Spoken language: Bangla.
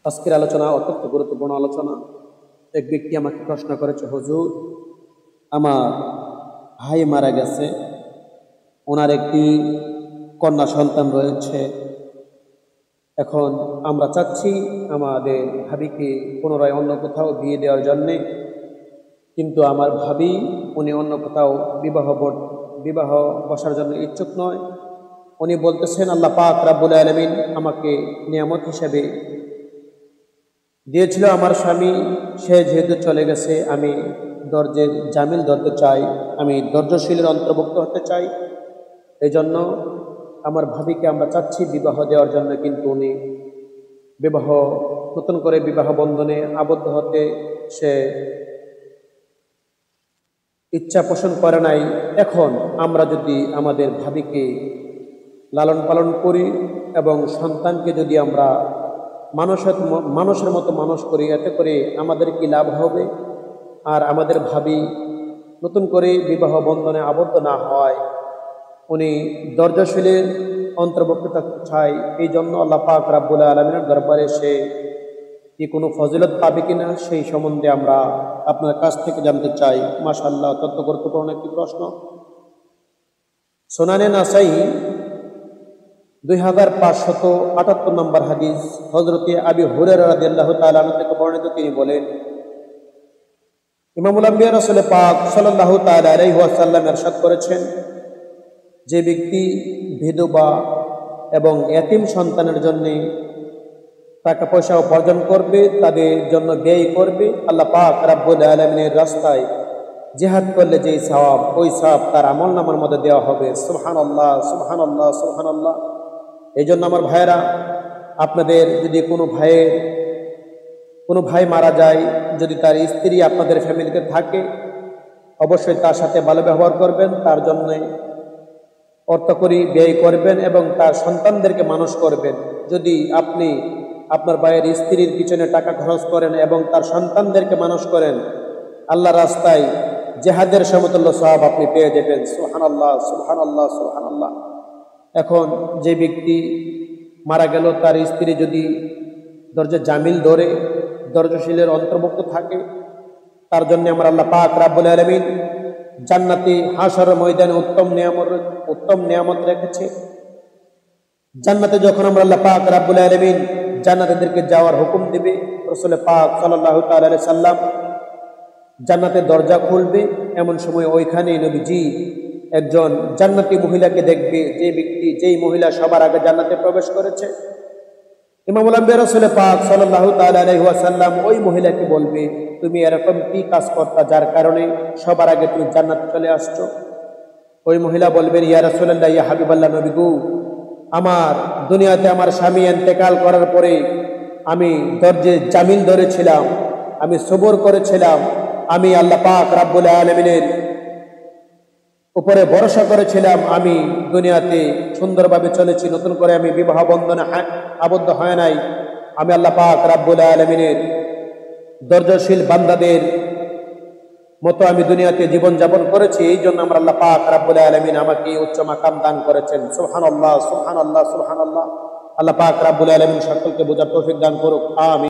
আজকের আলোচনা অত্যন্ত গুরুত্বপূর্ণ আলোচনা। এক ব্যক্তি আমাকে প্রশ্ন করেছে, হুজুর, আমার ভাই মারা গেছে, ওনার একটি কন্যা সন্তান রয়েছে। এখন আমরা চাচ্ছি আমাদের ভাবিকে পুনরায় অন্য কোথাও বিয়ে দেওয়ার জন্যে, কিন্তু আমার ভাবি উনি অন্য কোথাও বিবাহ বসার জন্য ইচ্ছুক নয়। উনি বলতেছেন, আল্লাহ পাক রাব্বুল আলামিন আমাকে নিয়ামত হিসেবে দিয়েছিল আমার স্বামী, সে যেহেতু চলে গেছে, আমি ধৈর্যের জামিল ধরতে চাই, আমি ধৈর্যশীলের অন্তর্ভুক্ত হতে চাই। এই জন্য আমার ভাবিকে আমরা চাচ্ছি বিবাহ দেওয়ার জন্য, কিন্তু উনি নতুন করে বিবাহ বন্ধনে আবদ্ধ হতে সে ইচ্ছা পোষণ করে নাই। এখন আমরা যদি আমাদের ভাবিকে লালন পালন করি এবং সন্তানকে যদি আমরা মানুষের মতো মানুষ করি, এতে করে আমাদের কি লাভ হবে? আর আমাদের ভাবি নতুন করে বিবাহ বন্ধনে আবদ্ধ না হয়, উনি ধৈর্যশীলের অন্তর্ভুক্ত থাকতে চায়। এই জন্য আল্লাহ পাক রাব্বুল আলামিনের দরবারে সে কি কোনো ফজিলত পাবে কিনা, সেই সম্বন্ধে আমরা আপনার কাছ থেকে জানতে চাই। মাশাআল্লাহ, অত্যন্ত গুরুত্বপূর্ণ একটি প্রশ্ন। সুনানে নাসাই 2578 নম্বর হাদিস, হযরতে আবি হুরায়রা রাদিয়াল্লাহু তাআলা আনহু থেকে বর্ণিত। তিনি বলেন, ইমামুল আম্বিয়া রাসূল পাক সাল্লাল্লাহু তাআলা আলাইহি ওয়াসাল্লাম ইরশাদ করেছেন, যে ব্যক্তি বিধবা এবং এতিম সন্তানের জন্য টাকা পয়সা উপার্জন করবে, তাদের জন্য ব্যয় করবে, আল্লাহ পাক রাব্বুল আলামিনের রাস্তায় জিহাদ করলে যে সওয়াব, ওই সওয়াব তার আমলনামার মধ্যে দেওয়া হবে। সুবহানাল্লাহ, সুবহানাল্লাহ, সুবহানাল্লাহ। এই জন্য আমার ভাইয়েরা, আপনাদের যদি কোনো ভাই মারা যায়, যদি তার স্ত্রী আপনাদের ফ্যামিলিতে থাকে, অবশ্যই তার সাথে ভালো ব্যবহার করবেন, তার জন্য অর্থকরী ব্যয় করবেন এবং তার সন্তানদেরকে মানুষ করবেন। যদি আপনি আপনার ভাইয়ের স্ত্রীর পিছনে টাকা খরচ করেন এবং তার সন্তানদেরকে মানুষ করেন, আল্লাহ রাস্তায় জেহাদের সমতুল্য সওয়াব আপনি পেয়ে যাবেন। সুবহানাল্লাহ, সুবহানাল্লাহ, সুবহানাল্লাহ। এখন যে ব্যক্তি মারা গেল, তার স্ত্রী যদি ধৈর্যের জামিল ধরে ধৈর্যশীলের অন্তর্ভুক্ত থাকে, তার জন্য আমরা আল্লাহ পাক রাব্বুল আলামিন জান্নাতি হাশরের ময়দানে উত্তম নিয়ামত রেখেছে। জান্নাতে যখন আমরা আল্লাহ পাক রাব্বুল আলামিন জান্নাতীদেরকে যাওয়ার হুকুম দিবে, রাসূল পাক সাল্লাল্লাহু তাআলা আলাইহি সাল্লাম জান্নাতের দরজা খুলবে, এমন সময় ওইখানে নবীজি একজন জান্নাতি মহিলাকে দেখবে, যেই মহিলা সবার আগে জান্নাতে প্রবেশ করেছে। ইমামুল আম্বিয়া রাসূল পাক সাল্লাল্লাহু তাআলা আলাইহি ওয়াসাল্লাম ওই মহিলাকে বলবে, তুমি এরকম কি কাজ করতা যার কারণে সবার আগে তুমি জান্নাতে চলে আসছো? ওই মহিলা বলবেন, ইয়া রাসূলুল্লাহ, ইয়া হাবিবাল্লাহ, নবী গো, আমার দুনিয়াতে আমার স্বামী ইন্তেকাল করার পরে আমি ধৈর্যের জামিল ধরেছিলাম, আমি সবর করেছিলাম, আমি আল্লাহ পাক রাব্বুল আলামিনের উপরে ভরসা করেছিলাম, আমি দুনিয়াতে সুন্দরভাবে চলেছি, নতুন করে আমি বিবাহ বন্ধনে আবদ্ধ হয় নাই, আমি আল্লাহ পাক রাব্বুল আলামিনের ধৈর্যশীল বান্দাদের মতো আমি দুনিয়াতে জীবন যাপন করেছি। এই জন্য আমরা আল্লাহ পাক রাব্বুল আলামিন আমাকে উচ্চ মাকাম দান করেছেন। সুবহানাল্লাহ, সুবহানাল্লাহ, সুবহানাল্লাহ। আল্লাহ পাক রাব্বুল আলামিন সকলকে বোঝার তৌফিক দান করুক। আমিন।